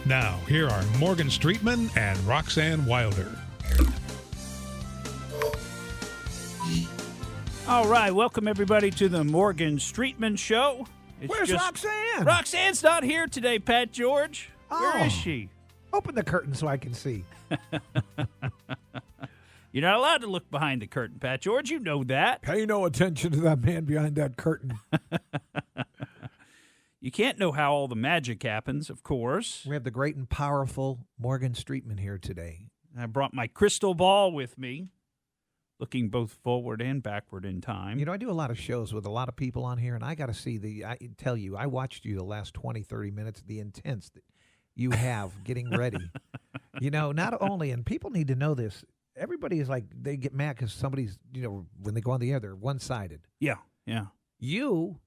Now, here are Morgan Streetman and Roxanne Wilder. All right, welcome everybody to the Morgan Streetman Show. Where's Roxanne? Roxanne's not here today, Pat George. Where is she? Open the curtain so I can see. You're not allowed to look behind the curtain, Pat George. You know that. Pay no attention to that man behind that curtain. You can't know how all the magic happens, of course. We have the great and powerful Morgan Streetman here today. I brought my crystal ball with me, looking both forward and backward in time. You know, I do a lot of shows with a lot of people on here, and I got to see I tell you, I watched you the last 20, 30 minutes, the intense that you have getting ready. You know, not only, and people need to know this, everybody is like, they get mad because somebody's, you know, when they go on the air, they're one-sided. Yeah. You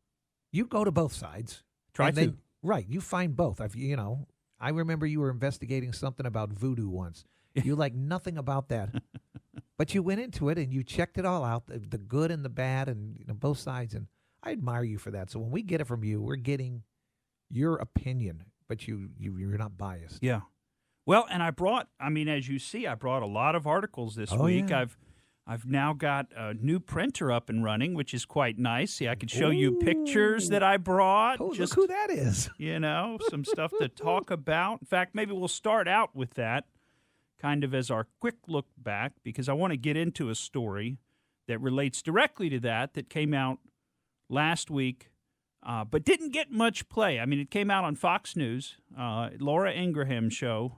go to both sides. Try to. Right, you find both. I remember you were investigating something about voodoo once. You like nothing about that. But you went into it and you checked it all out, the good and the bad and both sides. And I admire you for that. So when we get it from you, we're getting your opinion, but you're not biased. Yeah. Well, and as you see, I brought a lot of articles this week. Yeah. I've now got a new printer up and running, which is quite nice. See, I can show you pictures that I brought. Oh, look who that is. Some stuff to talk about. In fact, maybe we'll start out with that kind of as our quick look back, because I want to get into a story that relates directly to that came out last week, but didn't get much play. I mean, it came out on Fox News. Laura Ingraham show,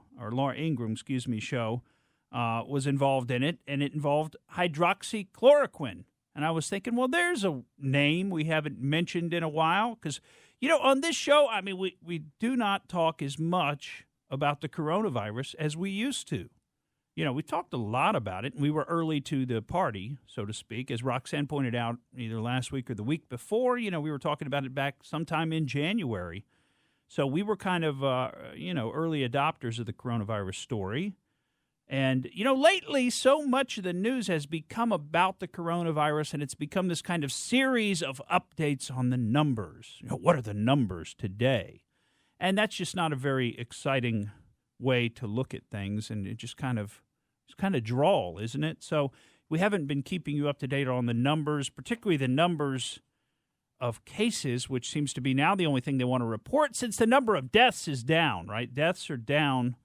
was involved in it, and it involved hydroxychloroquine. And I was thinking, well, there's a name we haven't mentioned in a while, because, on this show, I mean, we do not talk as much about the coronavirus as we used to. We talked a lot about it, and we were early to the party, so to speak. As Roxanne pointed out either last week or the week before, we were talking about it back sometime in January. So we were kind of, early adopters of the coronavirus story. And, lately, so much of the news has become about the coronavirus, and it's become this kind of series of updates on the numbers. What are the numbers today? And that's just not a very exciting way to look at things, and it's kind of drawl, isn't it? So we haven't been keeping you up to date on the numbers, particularly the numbers of cases, which seems to be now the only thing they want to report, since the number of deaths is down, right? Deaths are down,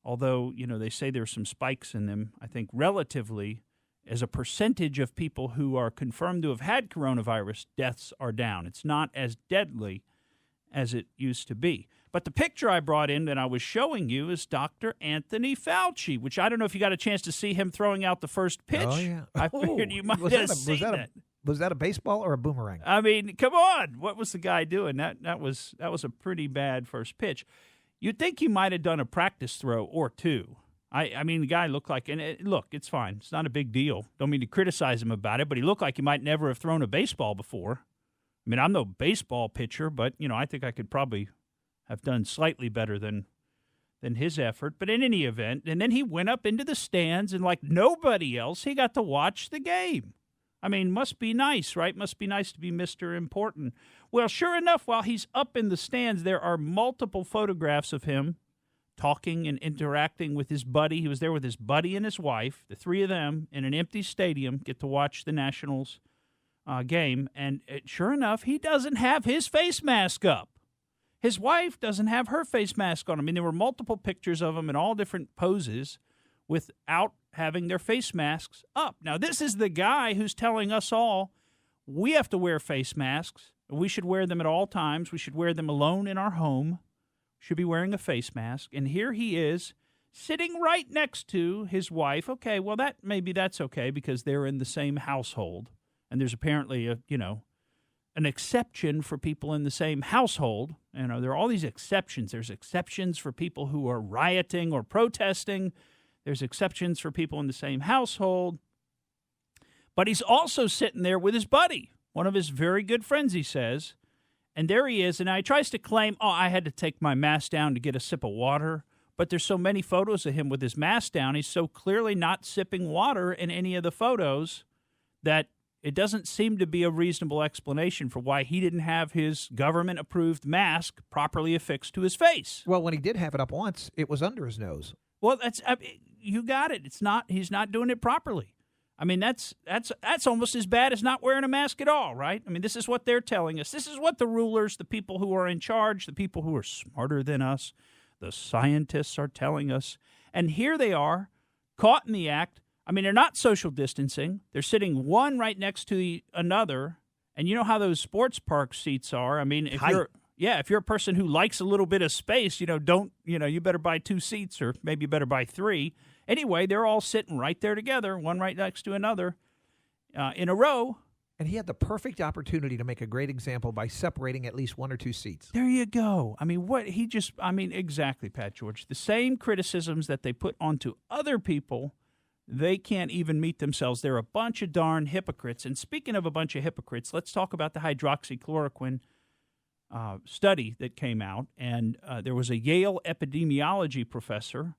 although, they say there's some spikes in them, I think, relatively, as a percentage of people who are confirmed to have had coronavirus, deaths are down. It's not as deadly as it used to be. But the picture I brought in that I was showing you is Dr. Anthony Fauci, which I don't know if you got a chance to see him throwing out the first pitch. Oh, yeah. I figured you might have seen that. Was that a baseball or a boomerang? I mean, come on. What was the guy doing? That was a pretty bad first pitch. You'd think he might have done a practice throw or two. I mean, the guy looked like, look, it's fine. It's not a big deal. Don't mean to criticize him about it, but he looked like he might never have thrown a baseball before. I mean, I'm no baseball pitcher, but, I think I could probably have done slightly better than his effort. But in any event, and then he went up into the stands, and like nobody else, he got to watch the game. I mean, must be nice, right? Must be nice to be Mr. Important. Well, sure enough, while he's up in the stands, there are multiple photographs of him talking and interacting with his buddy. He was there with his buddy and his wife. The three of them in an empty stadium get to watch the Nationals game. And sure enough, he doesn't have his face mask up. His wife doesn't have her face mask on. I mean, there were multiple pictures of them in all different poses without having their face masks up. Now, this is the guy who's telling us all we have to wear face masks. We should wear them at all times. We should wear them alone in our home. Should be wearing a face mask. And here he is sitting right next to his wife. Okay, well, that's okay because they're in the same household. And there's apparently an exception for people in the same household. There are all these exceptions. There's exceptions for people who are rioting or protesting. There's exceptions for people in the same household. But he's also sitting there with his buddy, one of his very good friends, he says. And there he is. And he tries to claim, I had to take my mask down to get a sip of water. But there's so many photos of him with his mask down. He's so clearly not sipping water in any of the photos that it doesn't seem to be a reasonable explanation for why he didn't have his government-approved mask properly affixed to his face. Well, when he did have it up once, it was under his nose. Well, you got it. He's not doing it properly. I mean, that's almost as bad as not wearing a mask at all, right? I mean, this is what they're telling us. This is what the rulers, the people who are in charge, the people who are smarter than us, the scientists are telling us. And here they are, caught in the act. I mean, they're not social distancing. They're sitting one right next to another. And you know how those sports park seats are. I mean, if you're a person who likes a little bit of space, you better buy 2 seats or maybe you better buy 3. Anyway, they're all sitting right there together, one right next to another, in a row. And he had the perfect opportunity to make a great example by separating at least 1 or 2 seats. There you go. I mean, exactly, Pat George. The same criticisms that they put onto other people, they can't even meet themselves. They're a bunch of darn hypocrites. And speaking of a bunch of hypocrites, let's talk about the hydroxychloroquine study that came out. And there was a Yale epidemiology professor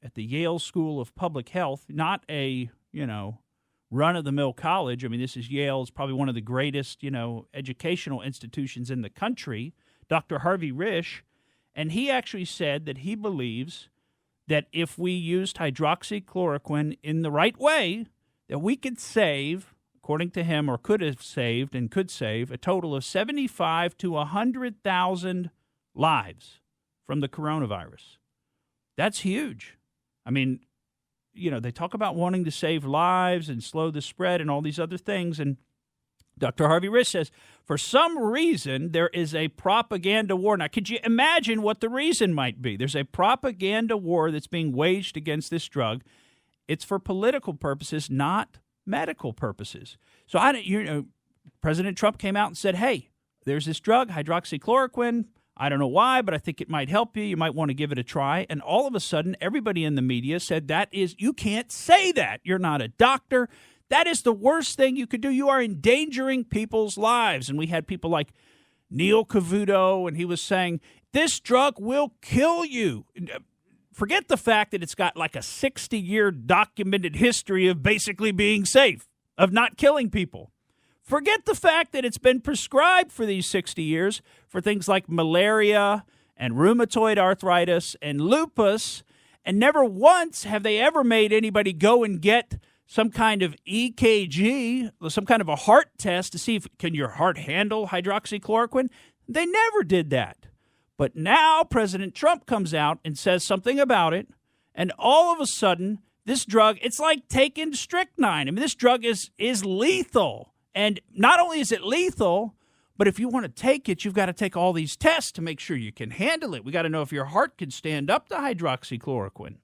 at the Yale School of Public Health, not a, run-of-the-mill college. I mean, this is Yale. It's probably one of the greatest, educational institutions in the country, Dr. Harvey Risch. And he actually said that he believes that if we used hydroxychloroquine in the right way, that we could save, according to him, or could have saved and could save, a total of 75 to 100,000 lives from the coronavirus. That's huge. I mean, they talk about wanting to save lives and slow the spread and all these other things. And Dr. Harvey Risch says, for some reason, there is a propaganda war. Now, could you imagine what the reason might be? There's a propaganda war that's being waged against this drug. It's for political purposes, not medical purposes. So, President Trump came out and said, hey, there's this drug, hydroxychloroquine. I don't know why, but I think it might help you. You might want to give it a try. And all of a sudden, everybody in the media said you can't say that. You're not a doctor. That is the worst thing you could do. You are endangering people's lives. And we had people like Neil Cavuto, and he was saying, this drug will kill you. Forget the fact that it's got like a 60-year documented history of basically being safe, of not killing people. Forget the fact that it's been prescribed for these 60 years for things like malaria and rheumatoid arthritis and lupus, and never once have they ever made anybody go and get some kind of EKG, some kind of a heart test to see if can your heart handle hydroxychloroquine. They never did that. But now President Trump comes out and says something about it, and all of a sudden, this drug, it's like taking strychnine. I mean, this drug is lethal. And not only is it lethal, but if you want to take it, you've got to take all these tests to make sure you can handle it. We got to know if your heart can stand up to hydroxychloroquine.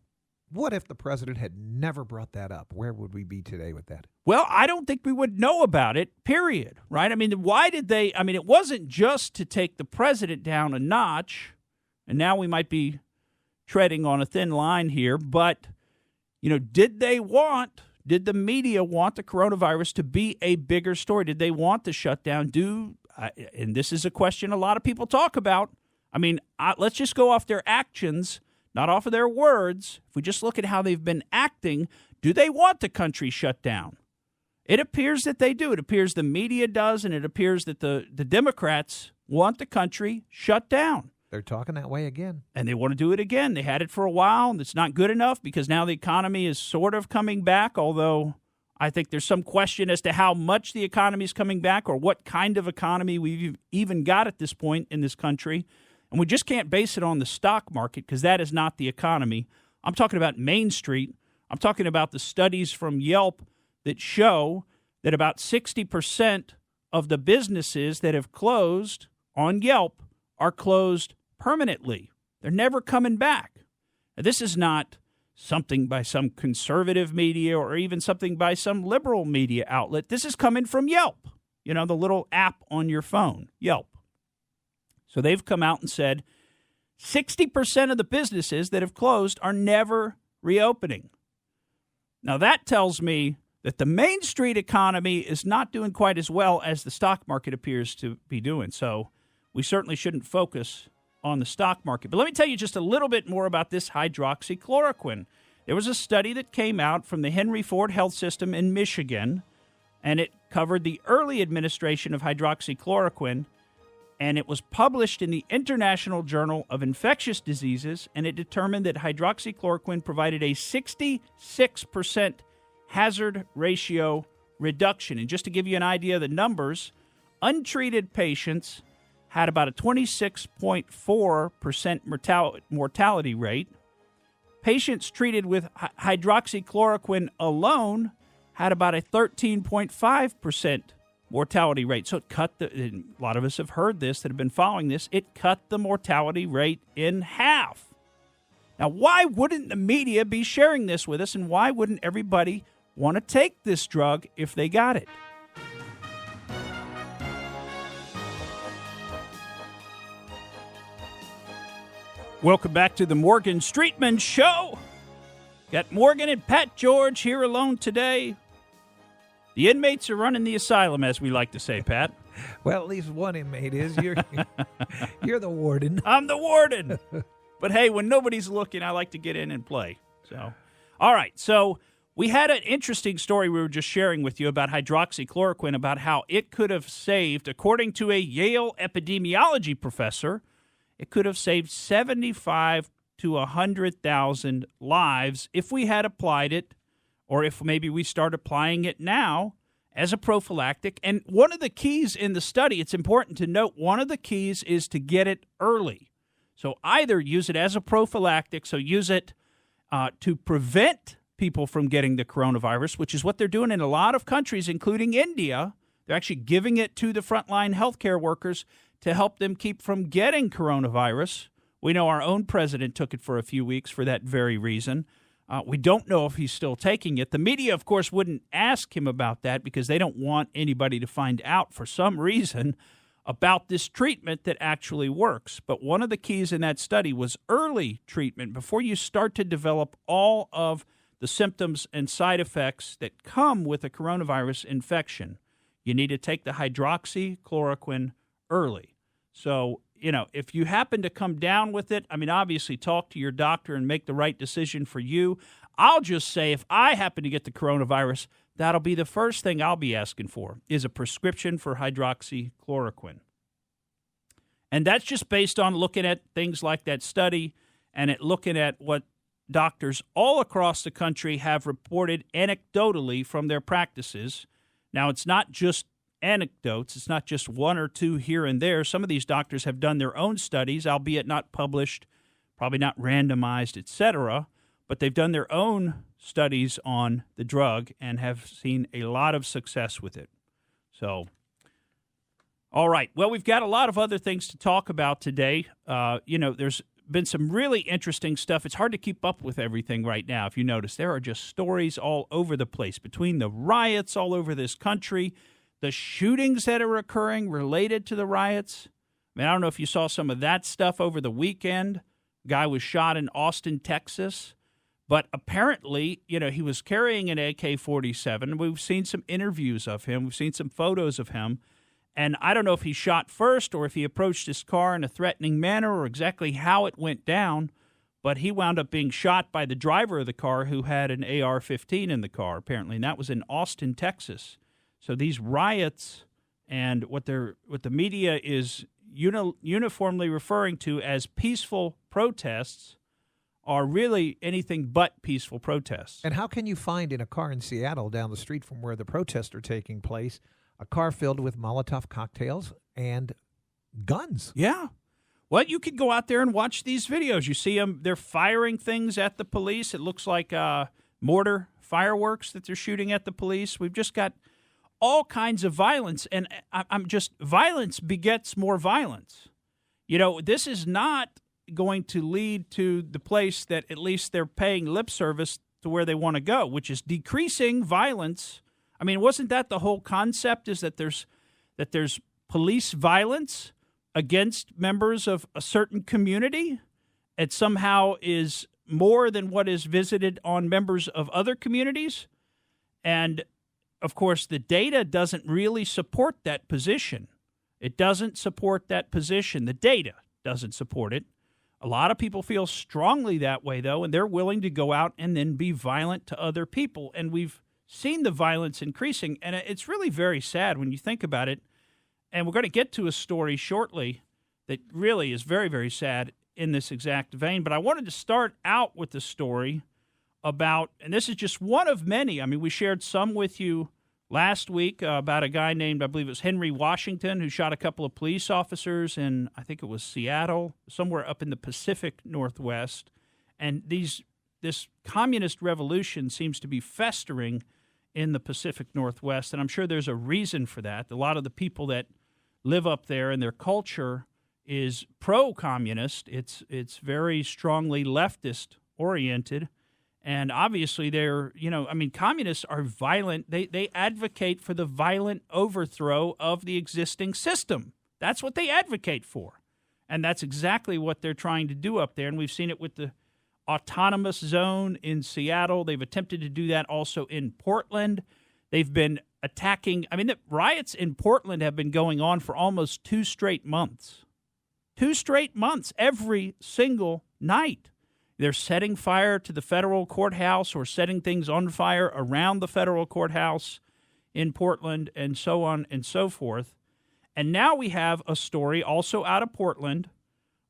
What if the president had never brought that up? Where would we be today with that? Well, I don't think we would know about it, period, right? I mean, why did they? I mean, it wasn't just to take the president down a notch, and now we might be treading on a thin line here, but, did the media want the coronavirus to be a bigger story? Did they want to shut down? And this is a question a lot of people talk about. I mean, let's just go off their actions, not off of their words. If we just look at how they've been acting, do they want the country shut down? It appears that they do. It appears the media does, and it appears that the Democrats want the country shut down. They're talking that way again. And they want to do it again. They had it for a while, and it's not good enough because now the economy is sort of coming back, although I think there's some question as to how much the economy is coming back or what kind of economy we've even got at this point in this country. And we just can't base it on the stock market because that is not the economy. I'm talking about Main Street. I'm talking about the studies from Yelp that show that about 60% of the businesses that have closed on Yelp are closed permanently. They're never coming back. Now, this is not something by some conservative media or even something by some liberal media outlet. This is coming from Yelp, the little app on your phone, Yelp. So they've come out and said 60% of the businesses that have closed are never reopening. Now, that tells me that the Main Street economy is not doing quite as well as the stock market appears to be doing. So we certainly shouldn't focus on the stock market. But let me tell you just a little bit more about this hydroxychloroquine. There was a study that came out from the Henry Ford Health System in Michigan, and it covered the early administration of hydroxychloroquine, and it was published in the International Journal of Infectious Diseases, and it determined that hydroxychloroquine provided a 66% hazard ratio reduction. And just to give you an idea of the numbers, untreated patients had about a 26.4% mortality rate. Patients treated with hydroxychloroquine alone had about a 13.5% mortality rate. So it cut a lot of us have heard this that have been following this, it cut the mortality rate in half. Now, why wouldn't the media be sharing this with us, and why wouldn't everybody want to take this drug if they got it? Welcome back to the Morgan Streetman Show. Got Morgan and Pat George here alone today. The inmates are running the asylum, as we like to say, Pat. Well, at least one inmate is. You're the warden. I'm the warden. But hey, when nobody's looking, I like to get in and play. So, all right. So we had an interesting story we were just sharing with you about hydroxychloroquine, about how it could have saved, according to a Yale epidemiology professor, it could have saved 75 to 100,000 lives if we had applied it, or if maybe we start applying it now as a prophylactic. And one of the keys in the study, it's important to note, one of the keys is to get it early. So either use it as a prophylactic, so use it to prevent people from getting the coronavirus, which is what they're doing in a lot of countries, including India. They're actually giving it to the frontline healthcare workers to help them keep from getting coronavirus. We know our own president took it for a few weeks for that very reason. We don't know if he's still taking it. The media, of course, wouldn't ask him about that because they don't want anybody to find out for some reason about this treatment that actually works. But one of the keys in that study was early treatment before you start to develop all of the symptoms and side effects that come with a coronavirus infection. You need to take the hydroxychloroquine early. So, if you happen to come down with it, obviously talk to your doctor and make the right decision for you. I'll just say if I happen to get the coronavirus, that'll be the first thing I'll be asking for is a prescription for hydroxychloroquine. And that's just based on looking at things like that study and looking at what doctors all across the country have reported anecdotally from their practices. Now, it's not just anecdotes. It's not just one or two here and there. Some of these doctors have done their own studies, albeit not published, probably not randomized, etc., but they've done their own studies on the drug and have seen a lot of success with it. So, all right. Well, we've got a lot of other things to talk about today. There's been some really interesting stuff. It's hard to keep up with everything right now. If you notice, there are just stories all over the place between the riots all over this country, the shootings that are occurring related to the riots. I don't know if you saw some of that stuff over the weekend. Guy was shot in Austin, Texas. But apparently, he was carrying an AK-47. We've seen some interviews of him. We've seen some photos of him. And I don't know if he shot first or if he approached his car in a threatening manner or exactly how it went down. But he wound up being shot by the driver of the car who had an AR-15 in the car, apparently. And that was in Austin, Texas. So these riots and what the media is uniformly referring to as peaceful protests are really anything but peaceful protests. And how can you find in a car in Seattle down the street from where the protests are taking place a car filled with Molotov cocktails and guns? Yeah. Well, you could go out there and watch these videos. You see them, they're firing things at the police. It looks like mortar fireworks that they're shooting at the police. We've just got all kinds of violence, and violence begets more violence. This is not going to lead to the place that at least they're paying lip service to where they want to go, which is decreasing violence. Wasn't that the whole concept, is that there's police violence against members of a certain community? It somehow is more than what is visited on members of other communities. And of course, the data doesn't really support that position. It doesn't support that position. The data doesn't support it. A lot of people feel strongly that way, though, and they're willing to go out and then be violent to other people. And we've seen the violence increasing, and it's really very sad when you think about it. And we're going to get to a story shortly that really is very, very sad in this exact vein. But I wanted to start out with the story about, and this is just one of many. I mean, we shared some with you last week about a guy named, I believe it was Henry Washington, who shot a couple of police officers in, I think it was Seattle, somewhere up in the Pacific Northwest. And this communist revolution seems to be festering in the Pacific Northwest, and I'm sure there's a reason for that. A lot of the people that live up there and their culture is pro-communist. It's very strongly leftist-oriented, and obviously they're, communists are violent. They advocate for the violent overthrow of the existing system. That's what they advocate for, and that's exactly what they're trying to do up there, and we've seen it with the autonomous zone in Seattle. They've attempted to do that also in Portland. They've been attacking. I mean, the riots in Portland have been going on for almost 2 straight months. 2 straight months, every single night. They're setting fire to the federal courthouse or setting things on fire around the federal courthouse in Portland and so on and so forth. And now we have a story also out of Portland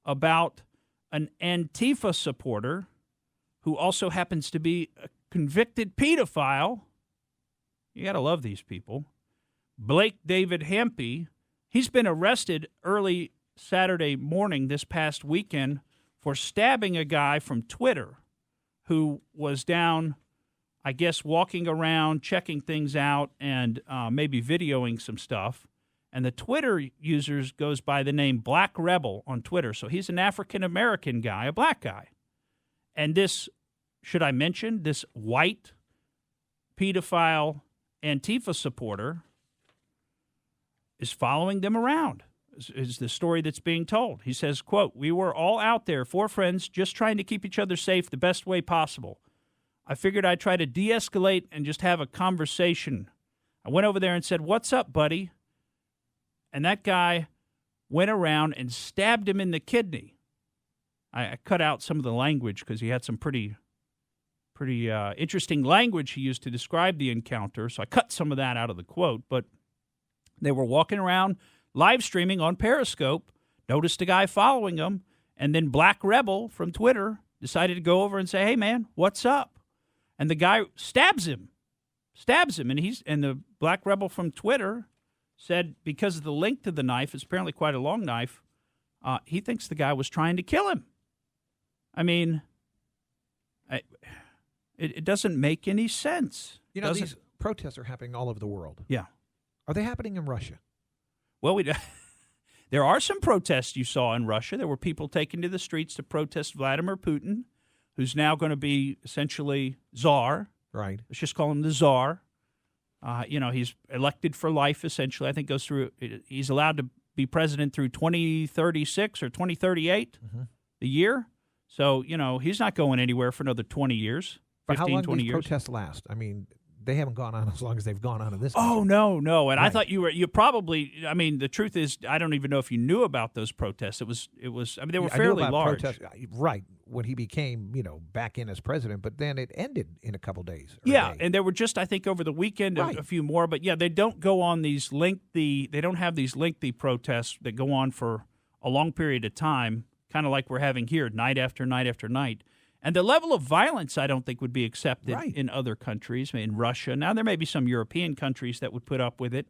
about an Antifa supporter who also happens to be a convicted pedophile. You got to love these people. Blake David Hempy, he's been arrested early Saturday morning this past weekend for stabbing a guy from Twitter who was down, I guess, walking around, checking things out, and maybe videoing some stuff. And the Twitter users goes by the name Black Rebel on Twitter. So he's an African-American guy, a black guy. And this, should I mention, this white pedophile Antifa supporter is following them around, is the story that's being told. He says, quote, "We were all out there, 4 friends, just trying to keep each other safe the best way possible. I figured I'd try to de-escalate and just have a conversation. I went over there and said, 'What's up, buddy?' And that guy went around and stabbed him in the kidney." I cut out some of the language because he had some pretty interesting language he used to describe the encounter. So I cut some of that out of the quote. But they were walking around live streaming on Periscope, noticed a guy following them, and then Black Rebel from Twitter decided to go over and say, "Hey, man, what's up?" And the guy stabs him, and the Black Rebel from Twitter said because of the length of the knife, it's apparently quite a long knife, he thinks the guy was trying to kill him. I mean, it doesn't make any sense. You know, these protests are happening all over the world. Yeah. Are they happening in Russia? Well, there are some protests you saw in Russia. There were people taken to the streets to protest Vladimir Putin, who's now going to be essentially czar. Right. Let's just call him the czar. He's elected for life, essentially. I think he's allowed to be president through 2036 or 2038, the year. So, he's not going anywhere for another 20 years, 15, but how long 20 do these years. protests last? I mean, they haven't gone on as long as they've gone on in this Oh, country. no. And Right. I thought you probably, the truth is, I don't even know if you knew about those protests. They were fairly I knew about large. protests, right, when he became, back in as president, but then it ended in a couple days. Yeah, and there were just, I think, over the weekend, Right. a few more. But, yeah, they don't go on these they don't have these lengthy protests that go on for a long period of time, kind of like we're having here, night after night after night. And the level of violence, I don't think, would be accepted Right. in other countries, in Russia. Now, there may be some European countries that would put up with it,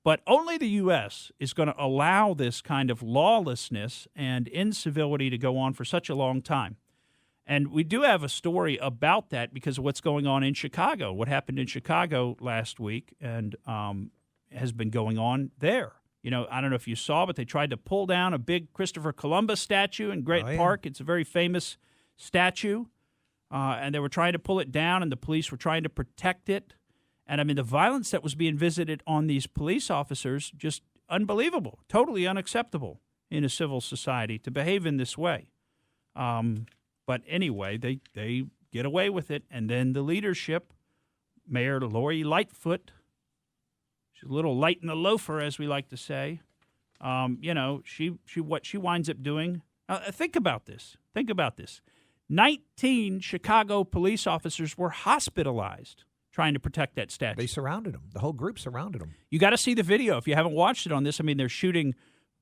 but only the U.S. is going to allow this kind of lawlessness and incivility to go on for such a long time. And we do have a story about that because of what's going on in Chicago, what happened in Chicago last week and has been going on there. I don't know if you saw, but they tried to pull down a big Christopher Columbus statue in Grant Park. It's a very famous statue, and they were trying to pull it down, and the police were trying to protect it. And, the violence that was being visited on these police officers, just unbelievable, totally unacceptable in a civil society to behave in this way. But anyway, they get away with it, and then the leadership, Mayor Lori Lightfoot, she's a little light in the loafer, as we like to say, what she winds up doing. Think about this. 19 Chicago police officers were hospitalized trying to protect that statue. They surrounded him. The whole group surrounded him. You got to see the video if you haven't watched it on this. I mean, they're shooting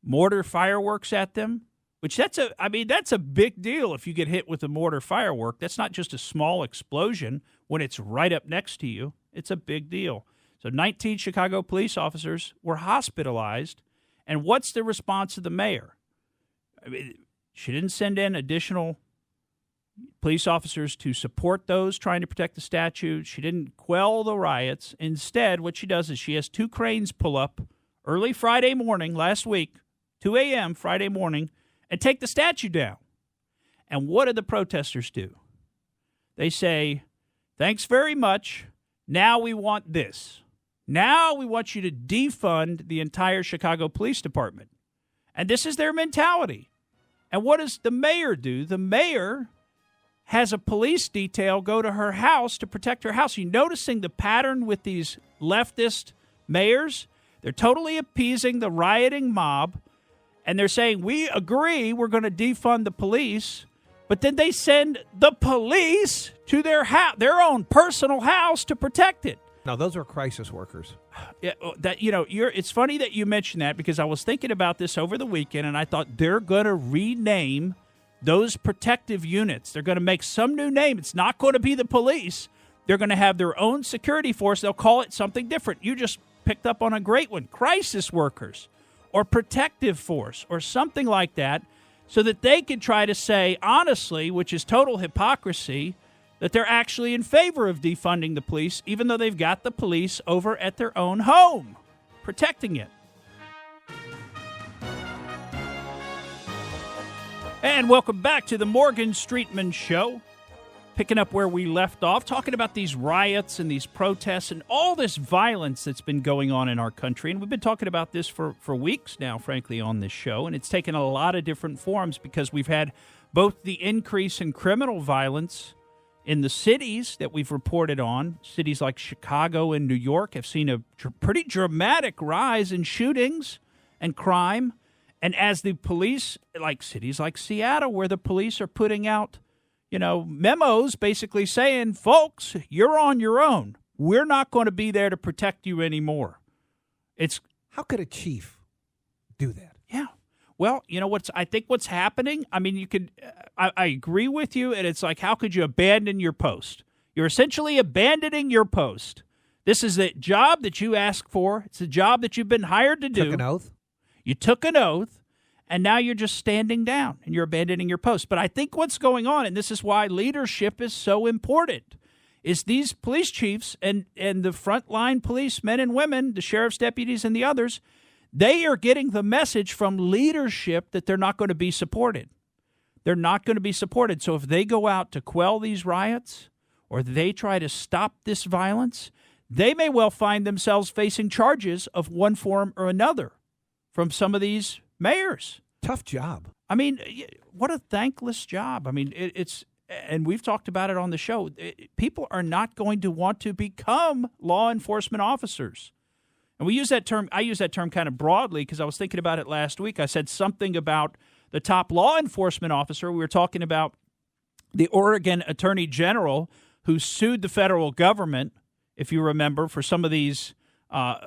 mortar fireworks at them, which that's a big deal if you get hit with a mortar firework. That's not just a small explosion when it's right up next to you. It's a big deal. So 19 Chicago police officers were hospitalized. And what's the response of the mayor? I mean, she didn't send in additional police officers to support those trying to protect the statue. She didn't quell the riots. Instead, what she does is she has 2 cranes pull up early Friday morning last week, 2 a.m. Friday morning, and take the statue down. And what do the protesters do? They say, thanks very much. Now we want this. Now we want you to defund the entire Chicago Police Department. And this is their mentality. And what does the mayor do? The mayor has a police detail go to her house to protect her house. You noticing the pattern with these leftist mayors? They're totally appeasing the rioting mob, and they're saying, we agree we're going to defund the police, but then they send the police to their own personal house to protect it. No, those are crisis workers. Yeah, it's funny that you mentioned that because I was thinking about this over the weekend, and I thought they're going to rename those protective units. They're going to make some new name. It's not going to be the police. They're going to have their own security force. They'll call it something different. You just picked up on a great one. Crisis workers or protective force or something like that, so that they can try to say, honestly, which is total hypocrisy, that they're actually in favor of defunding the police, even though they've got the police over at their own home, protecting it. And welcome back to the Morgan Streetman Show. Picking up where we left off, talking about these riots and these protests and all this violence that's been going on in our country. And we've been talking about this for weeks now, frankly, on this show. And it's taken a lot of different forms because we've had both the increase in criminal violence in the cities that we've reported on. Cities like Chicago and New York have seen a pretty dramatic rise in shootings and crime. And as the police, like cities like Seattle, where the police are putting out, memos basically saying, folks, you're on your own. We're not going to be there to protect you anymore. How could a chief do that? Yeah. Well, I think what's happening, I mean, I agree with you, and it's like, how could you abandon your post? You're essentially abandoning your post. This is a job that you asked for. It's a job that you've been hired to do. Took an oath? You took an oath, and now you're just standing down, and you're abandoning your post. But I think what's going on, and this is why leadership is so important, is these police chiefs and the frontline policemen and women, the sheriff's deputies and the others, they are getting the message from leadership that they're not going to be supported. They're not going to be supported. So if they go out to quell these riots or they try to stop this violence, they may well find themselves facing charges of one form or another from some of these mayors. Tough job. I mean, what a thankless job. I mean, it's and we've talked about it on the show. People are not going to want to become law enforcement officers. And we use that term. I use that term kind of broadly because I was thinking about it last week. I said something about the top law enforcement officer. We were talking about the Oregon Attorney General who sued the federal government, if you remember, for some of these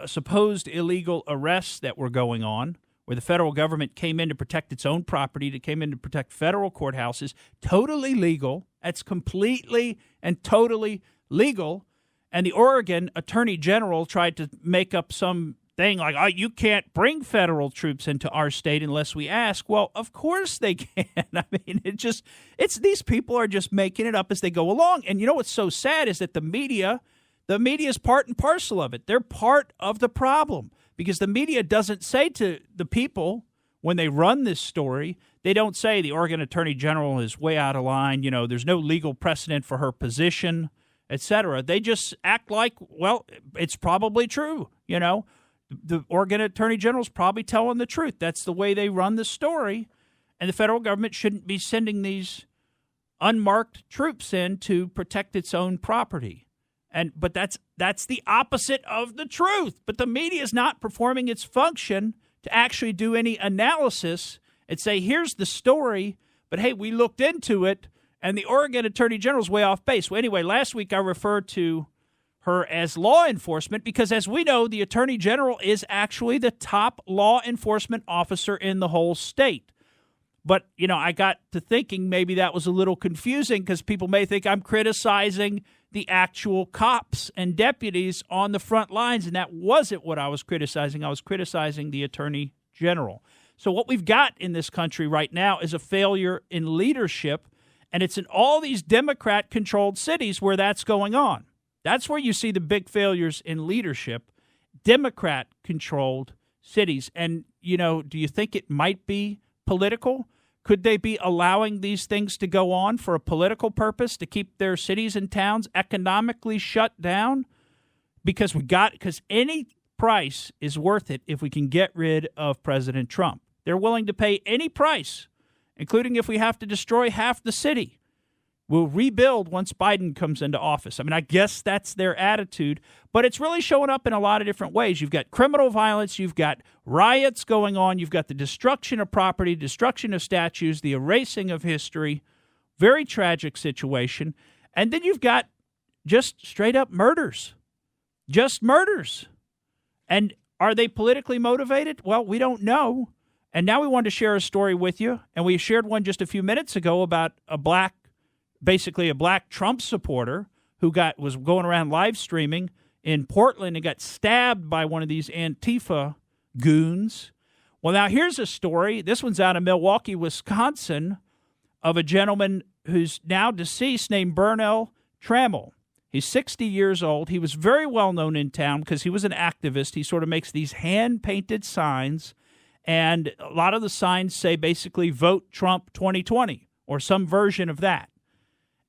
supposed illegal arrests that were going on, where the federal government came in to protect its own property, that came in to protect federal courthouses. Totally legal. That's completely and totally legal. And the Oregon Attorney General tried to make up some thing like, oh, you can't bring federal troops into our state unless we ask. Well, of course they can. I mean, it's these people are just making it up as they go along. And you know what's so sad is that the media is part and parcel of it. They're part of the problem because the media doesn't say to the people when they run this story, they don't say the Oregon Attorney General is way out of line. There's no legal precedent for her position, etc. They just act like, well, it's probably true. The Oregon Attorney General's probably telling the truth. That's the way they run the story. And the federal government shouldn't be sending these unmarked troops in to protect its own property. But that's the opposite of the truth. But the media is not performing its function to actually do any analysis and say, here's the story, but hey, we looked into it, and the Oregon Attorney General's way off base. Well, anyway, last week I referred to her as law enforcement because, as we know, the Attorney General is actually the top law enforcement officer in the whole state. But, I got to thinking maybe that was a little confusing because people may think I'm criticizing the actual cops and deputies on the front lines, and that wasn't what I was criticizing. I was criticizing the Attorney General. So what we've got in this country right now is a failure in leadership, and it's in all these Democrat-controlled cities where that's going on. That's where you see the big failures in leadership, Democrat-controlled cities. And, do you think it might be political? Could they be allowing these things to go on for a political purpose to keep their cities and towns economically shut down? Because any price is worth it if we can get rid of President Trump. They're willing to pay any price, including if we have to destroy half the city. We'll rebuild once Biden comes into office. I guess that's their attitude, but it's really showing up in a lot of different ways. You've got criminal violence, you've got riots going on, you've got the destruction of property, destruction of statues, the erasing of history, very tragic situation. And then you've got just straight up murders, just murders. And are they politically motivated? Well, we don't know. And now we wanted to share a story with you, and we shared one just a few minutes ago about basically a black Trump supporter who was going around live streaming in Portland and got stabbed by one of these Antifa goons. Well, now here's a story. This one's out of Milwaukee, Wisconsin, of a gentleman who's now deceased named Burnell Trammell. He's 60 years old. He was very well known in town because he was an activist. He sort of makes these hand-painted signs, and a lot of the signs say basically, vote Trump 2020 or some version of that.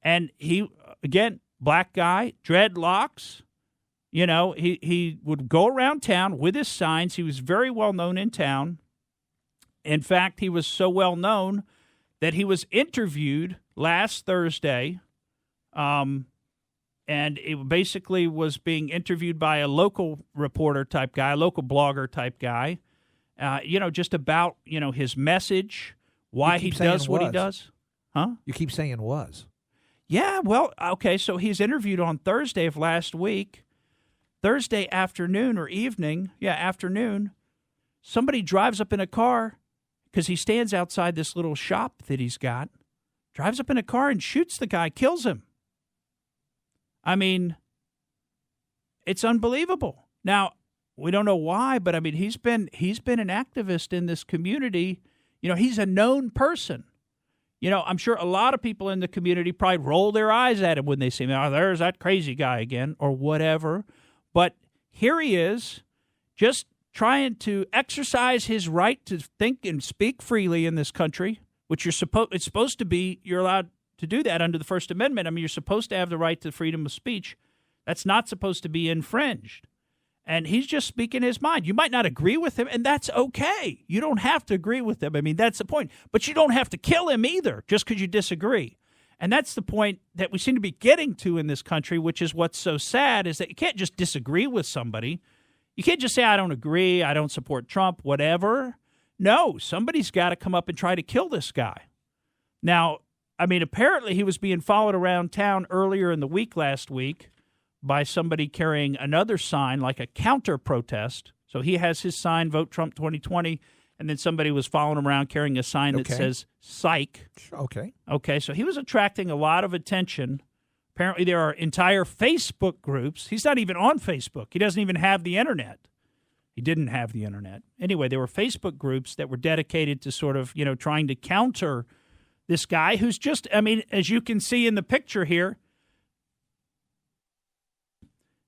And he, again, black guy, dreadlocks, he would go around town with his signs. He was very well known in town. In fact, he was so well known that he was interviewed last Thursday, and it basically was being interviewed by a local reporter type guy, a local blogger type guy, just about, his message, why he does what he does. Huh? You keep saying was. Yeah, well, okay, so he's interviewed on Thursday of last week. Thursday afternoon or evening, afternoon, somebody drives up in a car because he stands outside this little shop that he's got, drives up in a car and shoots the guy, kills him. It's unbelievable. Now, we don't know why, but he's been an activist in this community. He's a known person. I'm sure a lot of people in the community probably roll their eyes at him when they see him. Oh, there's that crazy guy again, or whatever. But here he is, just trying to exercise his right to think and speak freely in this country, which it's supposed to be, you're allowed to do that under the First Amendment. You're supposed to have the right to freedom of speech. That's not supposed to be infringed. And he's just speaking his mind. You might not agree with him, and that's okay. You don't have to agree with him. That's the point. But you don't have to kill him either just because you disagree. And that's the point that we seem to be getting to in this country, which is what's so sad, is that you can't just disagree with somebody. You can't just say, I don't agree, I don't support Trump, whatever. No, somebody's got to come up and try to kill this guy. Now, apparently he was being followed around town earlier in the week last week by somebody carrying another sign, like a counter-protest. So he has his sign, Vote Trump 2020, and then somebody was following him around carrying a sign that says, Psych. Okay, so he was attracting a lot of attention. Apparently there are entire Facebook groups. He's not even on Facebook. He doesn't even have the Internet. He didn't have the Internet. Anyway, there were Facebook groups that were dedicated to sort of, trying to counter this guy who's just, as you can see in the picture here,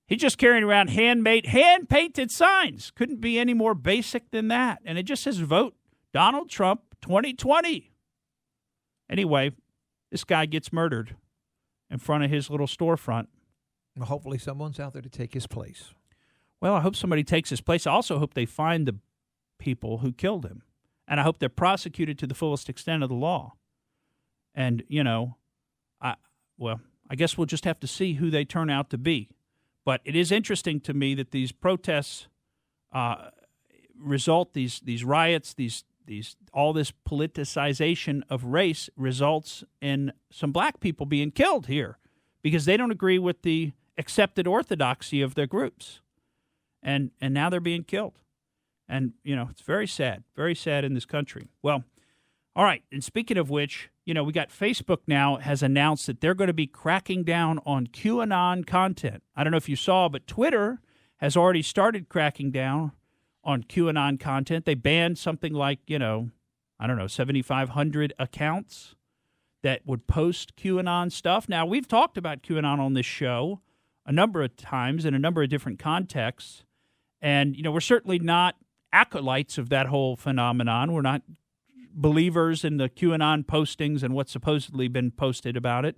he's just carrying around hand-painted signs. Couldn't be any more basic than that. And it just says, vote Donald Trump 2020. Anyway, this guy gets murdered in front of his little storefront. Well, hopefully someone's out there to take his place. Well, I hope somebody takes his place. I also hope they find the people who killed him. And I hope they're prosecuted to the fullest extent of the law. And, I guess we'll just have to see who they turn out to be. But it is interesting to me that these protests result, these riots, all this politicization of race results in some black people being killed here because they don't agree with the accepted orthodoxy of their groups. And now they're being killed. And, it's very sad in this country. Well, all right, and speaking of which, we got Facebook now has announced that they're going to be cracking down on QAnon content. I don't know if you saw, but Twitter has already started cracking down on QAnon content. They banned something like, 7,500 accounts that would post QAnon stuff. Now, we've talked about QAnon on this show a number of times in a number of different contexts. And, we're certainly not acolytes of that whole phenomenon. We're not believers in the QAnon postings and what's supposedly been posted about it,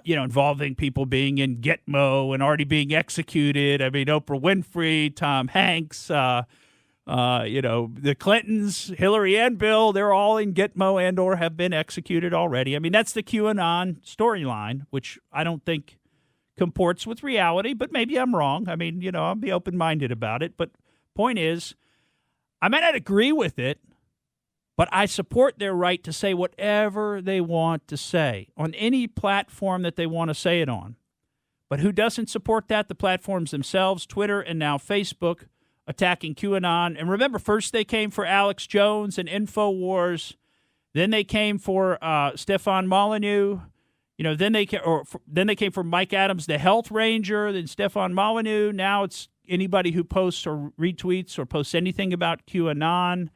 involving people being in Gitmo and already being executed. I mean, Oprah Winfrey, Tom Hanks, the Clintons, Hillary and Bill, they're all in Gitmo and or have been executed already. I mean, that's the QAnon storyline, which I don't think comports with reality, but maybe I'm wrong. I mean, I'll be open-minded about it. But point is, I might not agree with it, but I support their right to say whatever they want to say on any platform that they want to say it on. But who doesn't support that? The platforms themselves, Twitter and now Facebook, attacking QAnon. And remember, first they came for Alex Jones and InfoWars. Then they came for Stefan Molyneux. Then they came for Mike Adams, the health ranger, then Stefan Molyneux. Now it's anybody who posts or retweets or posts anything about QAnon.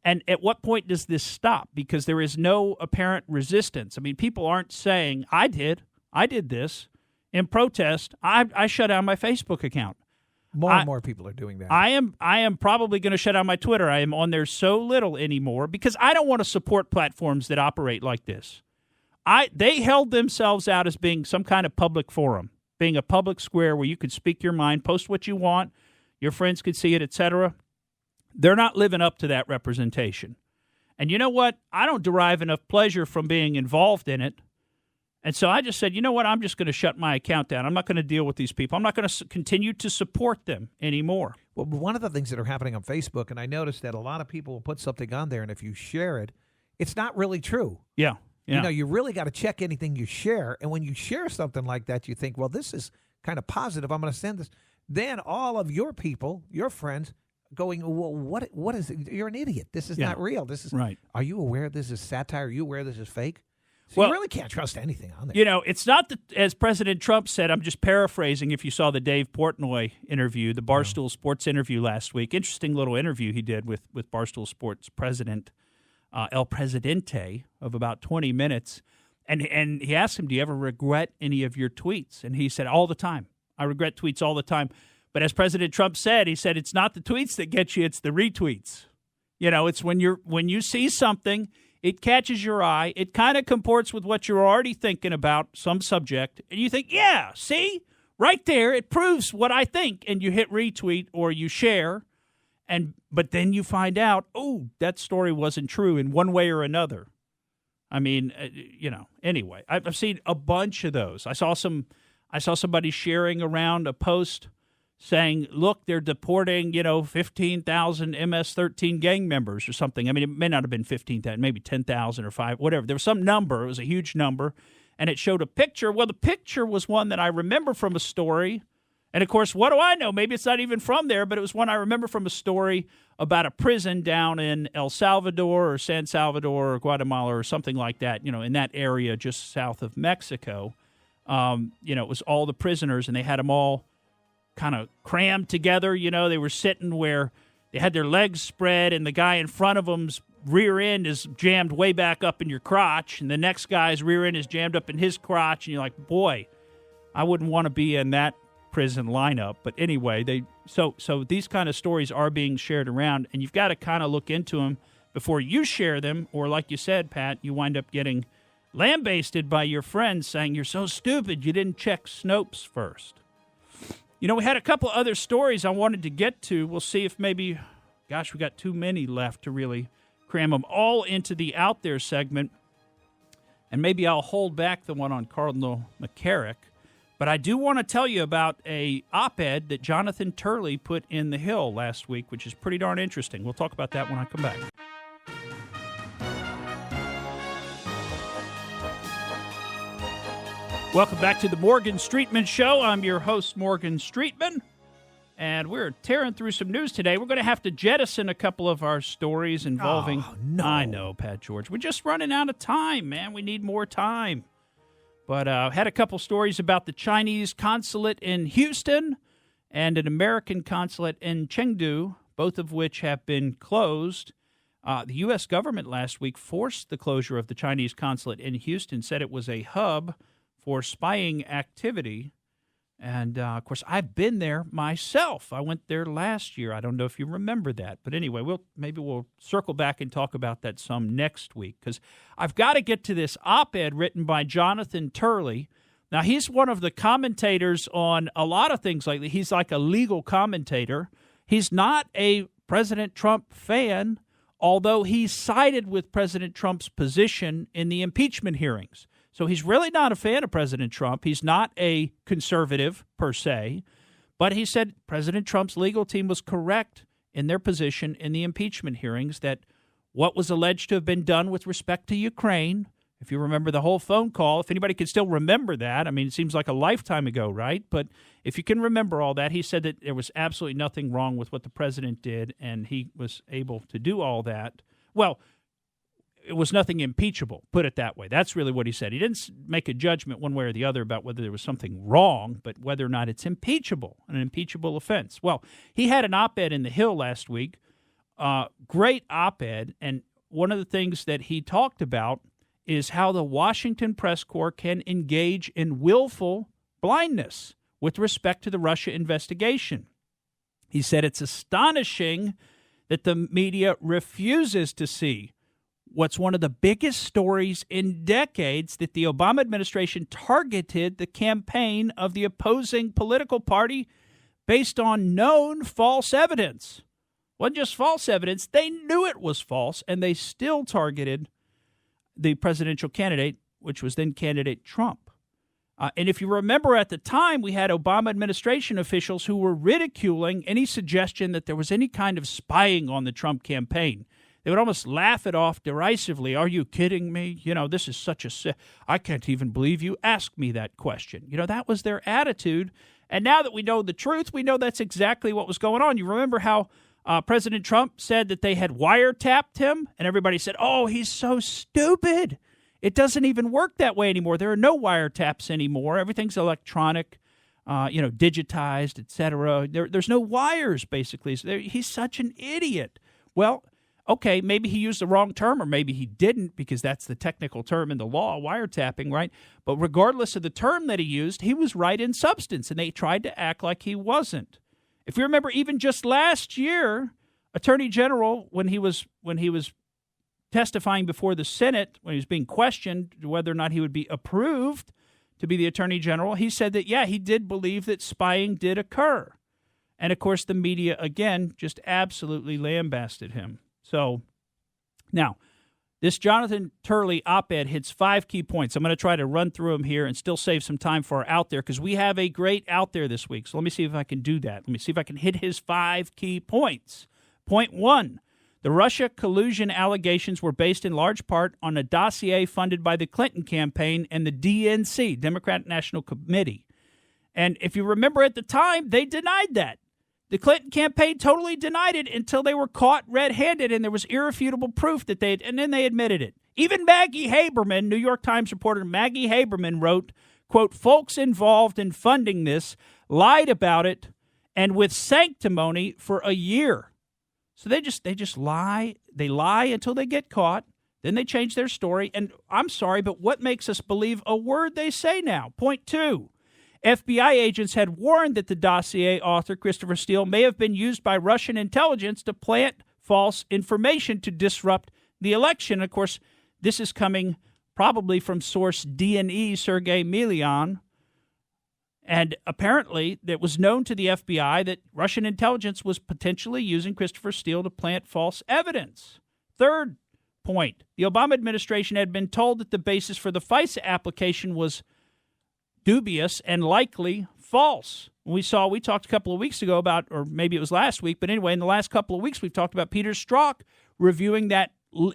And at what point does this stop? Because there is no apparent resistance. I mean, people aren't saying, I did this in protest. I shut down my Facebook account. More and more people are doing that. I am probably going to shut down my Twitter. I am on there so little anymore because I don't want to support platforms that operate like this. They held themselves out as being some kind of public forum, being a public square where you could speak your mind, post what you want, your friends could see it, etc. They're not living up to that representation. And you know what? I don't derive enough pleasure from being involved in it. And so I just said, you know what? I'm just going to shut my account down. I'm not going to deal with these people. I'm not going to continue to support them anymore. Well, one of the things that are happening on Facebook, and I noticed that a lot of people will put something on there, and if you share it, it's not really true. Yeah. You really got to check anything you share. And when you share something like that, you think, well, this is kind of positive. I'm going to send this. Then all of your people, your friends, going, well, what is it? You're an idiot. This is not real. This is right. Are you aware this is satire? Are you aware this is fake? So you really can't trust anything on there. It's not that, as President Trump said, I'm just paraphrasing if you saw the Dave Portnoy interview, the Barstool Sports interview last week. Interesting little interview he did with Barstool Sports president, El Presidente, of about 20 minutes. And he asked him, do you ever regret any of your tweets? And he said, all the time. I regret tweets all the time. But as President Trump said, he said, it's not the tweets that get you, it's the retweets. It's when you see something, it catches your eye, it kind of comports with what you're already thinking about some subject, and you think, yeah, see, right there, it proves what I think, and you hit retweet or you share, but then you find out, oh, that story wasn't true in one way or another. I mean, anyway, I've seen a bunch of those. I saw somebody sharing around a post saying, look, they're deporting, 15,000 MS-13 gang members or something. I mean, it may not have been 15,000, maybe 10,000 or 5, whatever. There was some number. It was a huge number. And it showed a picture. Well, the picture was one that I remember from a story. And, of course, what do I know? Maybe it's not even from there, but it was one I remember from a story about a prison down in El Salvador or San Salvador or Guatemala or something like that, in that area just south of Mexico. It was all the prisoners, and they had them all kind of crammed together. They were sitting where they had their legs spread, and the guy in front of them's rear end is jammed way back up in your crotch, and the next guy's rear end is jammed up in his crotch, and you're like, boy, I wouldn't want to be in that prison lineup. But anyway, so these kind of stories are being shared around, and you've got to kind of look into them before you share them, or like you said, Pat, you wind up getting lambasted by your friends saying, you're so stupid, you didn't check Snopes first. We had a couple other stories I wanted to get to. We'll see if maybe, we got too many left to really cram them all into the Out There segment. And maybe I'll hold back the one on Cardinal McCarrick. But I do want to tell you about a op-ed that Jonathan Turley put in The Hill last week, which is pretty darn interesting. We'll talk about that when I come back. Welcome back to the Morgan Streetman Show. I'm your host, Morgan Streetman, and we're tearing through some news today. We're going to have to jettison a couple of our stories involving... Oh, no. I know, Pat George. We're just running out of time, man. We need more time. But had a couple stories about the Chinese consulate in Houston and an American consulate in Chengdu, both of which have been closed. The U.S. government last week forced the closure of the Chinese consulate in Houston, said it was a hub for spying activity. And, of course, I've been there myself. I went there last year. I don't know if you remember that. But anyway, maybe we'll circle back and talk about that some next week, because I've got to get to this op-ed written by Jonathan Turley. Now, he's one of the commentators on a lot of things lately. He's like a legal commentator. He's not a President Trump fan, although he sided with President Trump's position in the impeachment hearings. So he's really not a fan of President Trump. He's not a conservative per se, but he said President Trump's legal team was correct in their position in the impeachment hearings, that what was alleged to have been done with respect to Ukraine, if you remember the whole phone call, if anybody can still remember that, I mean, it seems like a lifetime ago, right? But if you can remember all that, he said that there was absolutely nothing wrong with what the president did, and he was able to do all that. Well, it was nothing impeachable, put it that way. That's really what he said. He didn't make a judgment one way or the other about whether there was something wrong, but whether or not it's impeachable, an impeachable offense. Well, he had an op-ed in The Hill last week, great op-ed, and one of the things that he talked about is how the Washington press corps can engage in willful blindness with respect to the Russia investigation. He said it's astonishing that the media refuses to see what's one of the biggest stories in decades, that the Obama administration targeted the campaign of the opposing political party based on known false evidence. It wasn't just false evidence. They knew it was false, and they still targeted the presidential candidate, which was then candidate Trump. And if you remember at the time, we had Obama administration officials who were ridiculing any suggestion that there was any kind of spying on the Trump campaign. They would almost laugh it off derisively. Are you kidding me? You know, this is such I can't even believe you asked me that question. You know, that was their attitude. And now that we know the truth, we know that's exactly what was going on. You remember how President Trump said that they had wiretapped him, and everybody said, oh, he's so stupid. It doesn't even work that way anymore. There are no wiretaps anymore. Everything's electronic, digitized, et cetera. There's no wires, basically. So he's such an idiot. Well, okay, maybe he used the wrong term, or maybe he didn't, because that's the technical term in the law, wiretapping, right? But regardless of the term that he used, he was right in substance, and they tried to act like he wasn't. If you remember, even just last year, Attorney General, when he was testifying before the Senate, when he was being questioned whether or not he would be approved to be the Attorney General, he said that, yeah, he did believe that spying did occur. And, of course, the media, again, just absolutely lambasted him. So now, this Jonathan Turley op-ed hits 5 key points. I'm going to try to run through them here and still save some time for our Out There, because we have a great Out There this week. So let me see if I can do that. Let me see if I can hit his 5 key points. Point 1, the Russia collusion allegations were based in large part on a dossier funded by the Clinton campaign and the DNC, Democratic National Committee. And if you remember at the time, they denied that. The Clinton campaign totally denied it until they were caught red-handed, and there was irrefutable proof that and then they admitted it. Even Maggie Haberman, New York Times reporter Maggie Haberman wrote, quote, folks involved in funding this lied about it, and with sanctimony, for a year. So they just lie. They lie until they get caught. Then they change their story. And I'm sorry, but what makes us believe a word they say now? Point 2. FBI agents had warned that the dossier author, Christopher Steele, may have been used by Russian intelligence to plant false information to disrupt the election. Of course, this is coming probably from source D&E, Sergei Milian. And apparently, it was known to the FBI that Russian intelligence was potentially using Christopher Steele to plant false evidence. Third point, the Obama administration had been told that the basis for the FISA application was dubious and likely false. We talked a couple of weeks ago about, or maybe it was last week, but anyway, in the last couple of weeks, we've talked about Peter Strzok reviewing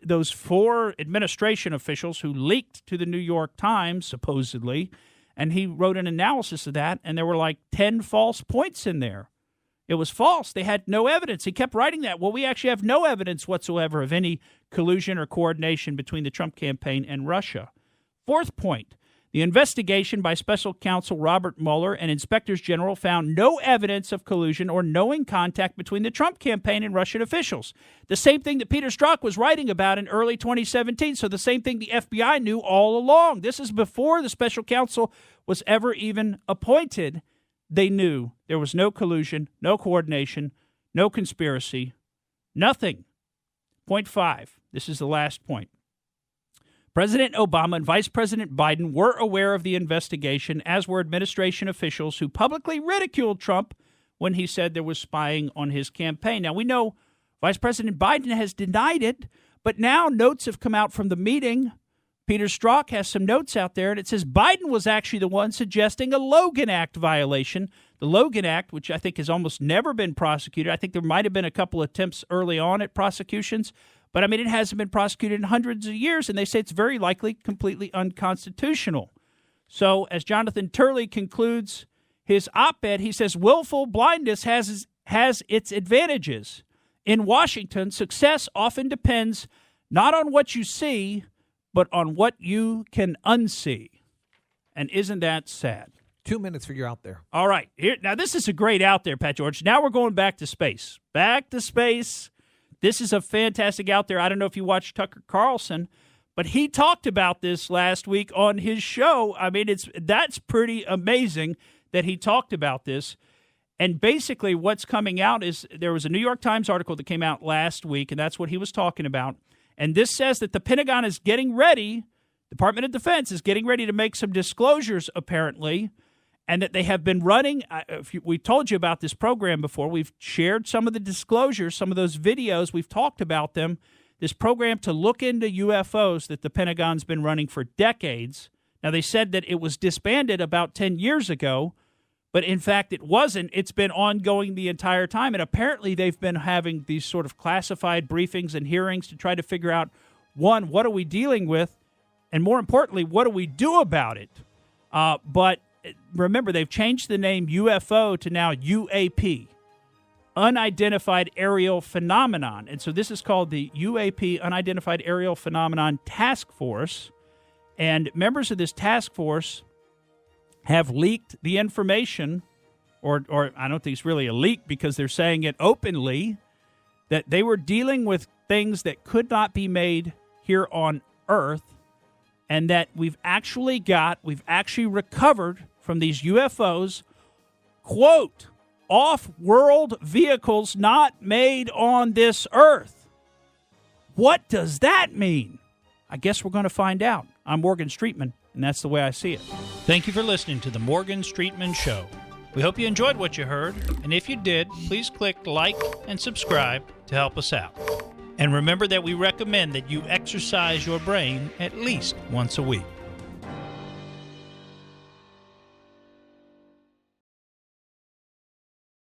those 4 administration officials who leaked to the New York Times, supposedly, And he wrote an analysis of that, and there were like 10 false points in there. It was false. They had no evidence. He kept writing that. Well, we actually have no evidence whatsoever of any collusion or coordination between the Trump campaign and Russia. Fourth point, the investigation by special counsel Robert Mueller and inspectors general found no evidence of collusion or knowing contact between the Trump campaign and Russian officials. The same thing that Peter Strzok was writing about in early 2017. So the same thing the FBI knew all along. This is before the special counsel was ever even appointed. They knew there was no collusion, no coordination, no conspiracy, nothing. Point 5. This is the last point. President Obama and Vice President Biden were aware of the investigation, as were administration officials who publicly ridiculed Trump when he said there was spying on his campaign. Now, we know Vice President Biden has denied it, but now notes have come out from the meeting. Peter Strzok has some notes out there, and it says Biden was actually the one suggesting a Logan Act violation. The Logan Act, which I think has almost never been prosecuted. I think there might have been a couple attempts early on at prosecutions, but I mean, it hasn't been prosecuted in hundreds of years, and they say it's very likely completely unconstitutional. So as Jonathan Turley concludes his op-ed, he says willful blindness has its advantages. In Washington, success often depends not on what you see, but on what you can unsee. And isn't that sad? 2 minutes for your out there. All right. Now, this is a great out there, Pat George. Now we're going back to space. Back to space. This is a fantastic out there. I don't know if you watched Tucker Carlson, but he talked about this last week on his show. I mean, that's pretty amazing that he talked about this. And basically what's coming out is there was a New York Times article that came out last week, and that's what he was talking about. And this says that the Pentagon is getting ready, Department of Defense is getting ready to make some disclosures, apparently, and that they have been running. We told you about this program before. We've shared some of the disclosures, some of those videos. We've talked about them. This program to look into UFOs that the Pentagon's been running for decades. Now, they said that it was disbanded about 10 years ago, but in fact, it wasn't. It's been ongoing the entire time. And apparently, they've been having these sort of classified briefings and hearings to try to figure out, one, what are we dealing with? And more importantly, what do we do about it? But remember, they've changed the name UFO to now UAP, Unidentified Aerial Phenomenon. And so this is called the UAP, Unidentified Aerial Phenomenon Task Force. And members of this task force have leaked the information, or I don't think it's really a leak because they're saying it openly, that they were dealing with things that could not be made here on Earth, and that we've actually recovered from these UFOs, quote, off-world vehicles not made on this Earth. What does that mean? I guess we're going to find out. I'm Morgan Streetman, and that's the way I see it. Thank you for listening to the Morgan Streetman Show. We hope you enjoyed what you heard, and if you did, please click like and subscribe to help us out. And remember that we recommend that you exercise your brain at least once a week.